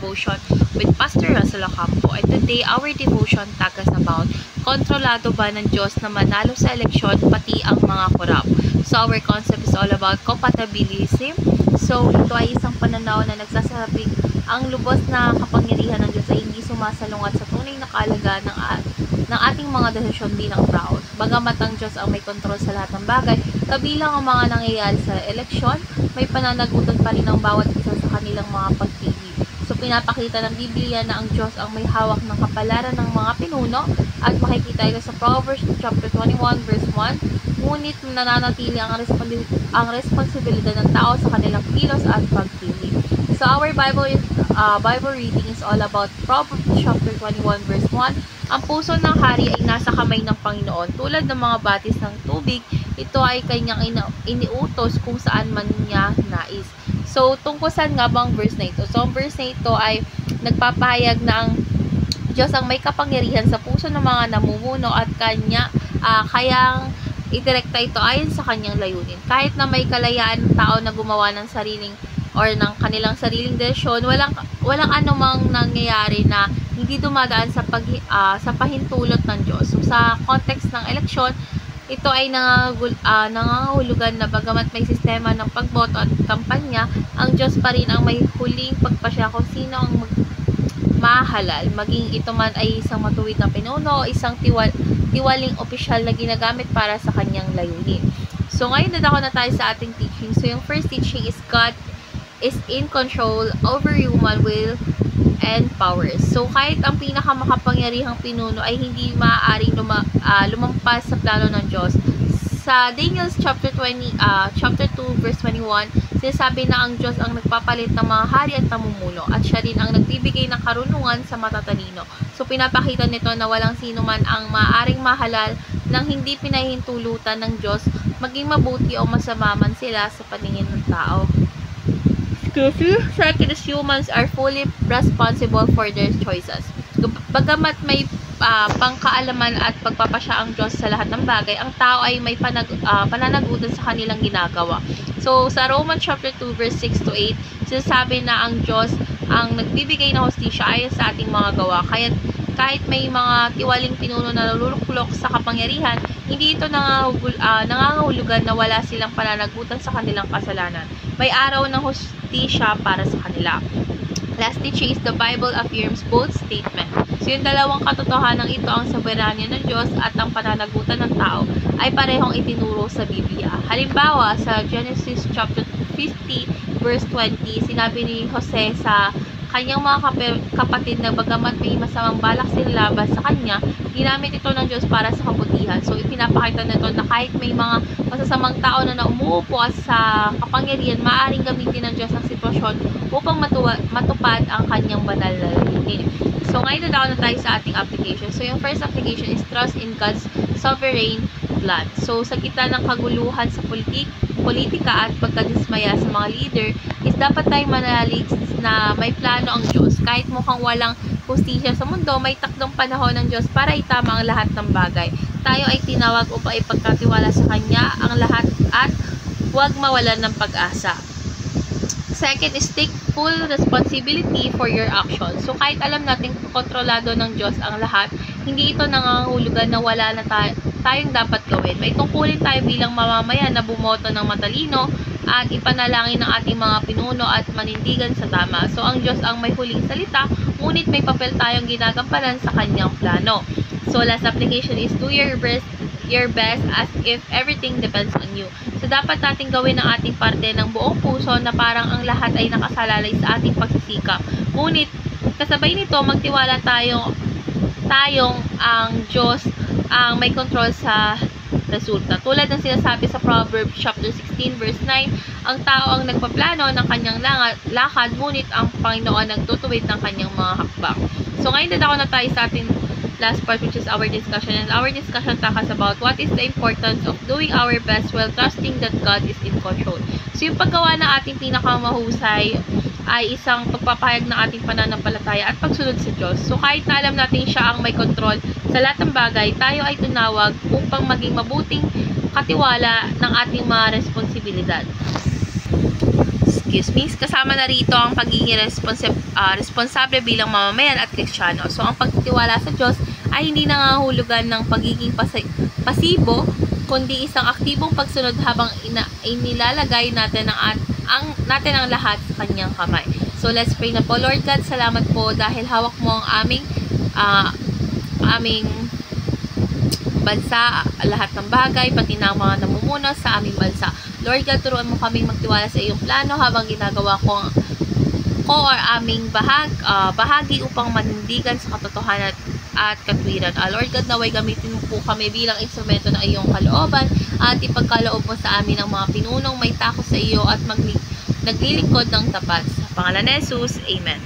Devotion with Pastor Russell Ocampo. And today, our devotion tackles about kontrolado ba ng Diyos na manalo sa eleksyon pati ang mga korap. So, our concept is all about compatibilism. So, ito ay isang pananaw na nagsasabing ang lubos na kapangyarihan ng Diyos ay hindi sumasalungat sa tunay na kaalagaan ng ating mga desisyon bilang tao. Bagamat ang Diyos ang may kontrol sa lahat ng bagay, kabilang ang mga nangyayari sa eleksyon, may pananagutan pa rin ang bawat isa sa kanilang mga pagpili. So, pinapakita ng Biblia na ang Diyos ang may hawak ng kapalaran ng mga pinuno at makikita ito sa Proverbs chapter 21 verse 1. Ngunit nananatili ang responsibilidad ng tao sa kanilang kilos at pagpili. So, our Bible reading is all about Proverbs chapter 21 verse 1. Ang puso ng hari ay nasa kamay ng Panginoon. Tulad ng mga batis ng tubig, ito ay kanyang iniutos kung saan man niya nais. So, tungkol saan nga bang verse na ito? So, ang verse na ito ay nagpapahayag na ang Diyos ang may kapangyarihan sa puso ng mga namumuno at kayang idirekta ito ayon sa kanyang layunin. Kahit na may kalayaan ng tao na gumawa ng kanilang sariling desisyon, walang anumang nangyayari na hindi dumadaan sa pahintulot ng Diyos. So, sa context ng eleksyon, ito ay nangangahulugan na bagamat may sistema ng pagboto at kampanya, ang Diyos pa rin ang may huling pagpasya kung sino ang mahalal. Maging ito man ay isang matuwid na pinuno o isang tiwaling opisyal na ginagamit para sa kanyang layunin. So, ngayon dadako na tayo sa ating teaching. So, yung first teaching is God is in control over human will and powers. So, kahit ang pinakamakapangyarihang pinuno ay hindi maaaring lumampas sa plano ng Diyos. Sa Daniel chapter 2 verse 21, sinasabi na ang Diyos ang nagpapalit ng mga hari at namumuno at siya rin ang nagbibigay ng karunungan sa matatalino. So, pinapakita nito na walang sino man ang maaaring mahalal nang hindi pinahintulutan ng Diyos, maging mabuti o masama man sila sa paningin ng tao. Second is humans are fully responsible for their choices. Bagamat may pangkaalaman at pagpapasya ang Diyos sa lahat ng bagay, ang tao ay may pananagutan sa kanilang ginagawa. So, sa Romans chapter 2 verse 6 to 8, sinasabi na ang Diyos ang nagbibigay ng hustisya ayon sa ating mga gawa. Kahit may mga tiwaling pinuno na naluluklok sa kapangyarihan, hindi ito nangangahulugan na wala silang pananagutan sa kanilang kasalanan. May araw ng hustisya para sa kanila. Last teaching is the Bible affirms both statement. So, yung dalawang katotohanan ito, ang soberanya ng Diyos at ang pananagutan ng tao, ay parehong itinuro sa Biblia. Halimbawa, sa Genesis chapter 50 verse 20, sinabi ni Jose sa kanyang mga kapatid na bagamat may masamang balak sila laban sa kanya, ginamit ito ng Diyos para sa kabutihan. So, ipinapakita nito na kahit may mga masasamang tao na umuupo sa kapangyarihan, maaaring gamitin ng Diyos ang sitwasyon upang matupad ang kanyang banal na layunin. So, ngayon na tayo sa ating application. So, yung first application is trust in God's sovereign plan. So, sa gitna ng kaguluhan sa politika at pagkadismaya sa mga leader, is dapat tayong manalig na may plano ang Diyos. Kahit mukhang walang hustisya sa mundo, may takdong panahon ng Diyos para itama ang lahat ng bagay. Tayo ay tinawag upang ipagkatiwala sa Kanya ang lahat at huwag mawalan ng pag-asa. Second is take full responsibility for your actions. So, kahit alam natin kontrolado ng Diyos ang lahat, hindi ito nangangahulugan na wala na tayong dapat gawin. May tungkulin tayo bilang mamamayan na bumoto ng matalino at ipanalangin ng ating mga pinuno at manindigan sa tama. So, ang Diyos ang may huling salita, ngunit may papel tayong ginagampanan sa kanyang plano. So, last application is do your best as if everything depends on you. So, dapat natin gawin ang ating parte ng buong puso na parang ang lahat ay nakasalalay sa ating pagsisikap. Ngunit, kasabay nito, magtiwala tayong ang Diyos ang may control sa resulta. Tulad ng sinasabi sa Proverbs chapter 16 verse 9, ang tao ang nagpaplano ng kanyang lakad, ngunit ang Panginoon nagtutuwid ng kanyang mga hakbang. So, ngayon na tayo sa ating last part, which is our discussion. And our discussion tackles about what is the importance of doing our best while trusting that God is in control. So, yung paggawa ng ating pinakamahusay ay isang pagpapahayag ng ating pananampalataya at pagsunod sa Diyos. So, kahit na alam natin siya ang may kontrol sa lahat ng bagay, tayo ay tunawag upang maging mabuting katiwala ng ating mga responsibilidad. Kasama na rito ang pagiging responsable bilang mamamayan at Kristiyano. So, ang pagtitiwala sa Diyos ay hindi nangangahulugan ng pagiging pasibo, kundi isang aktibong pagsunod habang inilalagay natin ang lahat sa kanyang kamay. So, let's pray na po. Lord God, salamat po dahil hawak mo ang aming bansa, lahat ng bagay, pati na ang mga namumuno sa aming bansa. Lord God, turuan mo kaming magtiwala sa iyong plano habang ginagawa ko or aming bahagi upang manindigan sa katotohanan at katwiran. Lord God, naway gamitin mo po kami bilang instrumento ng iyong kalooban at ipagkaloob mo sa amin ang mga pinunong may takot sa iyo at naglilingkod ng tapat. Sa pangalan ni Jesus, Amen.